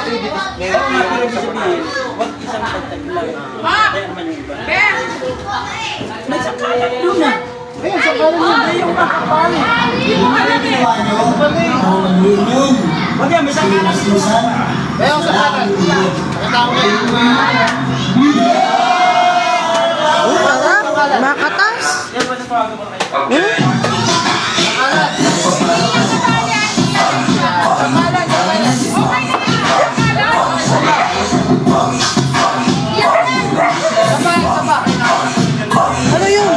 Oo nga, pero ibig sabihin, huwag isang pagtag lang. Kaya naman yung iba. May sakalan yun na. Ayun, sakalan yun. Ay, yung makapal. Wag yan, may sakalan dito. Ayun, sakalan. Nakita ko kayo. Makatas. Yan ba natawagan mo kayo? Ano yun?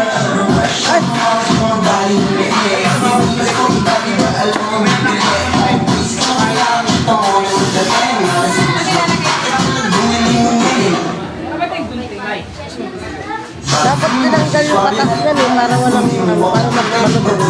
Ay. Dapat tinanggal yung katas niya para walang para magmalubog.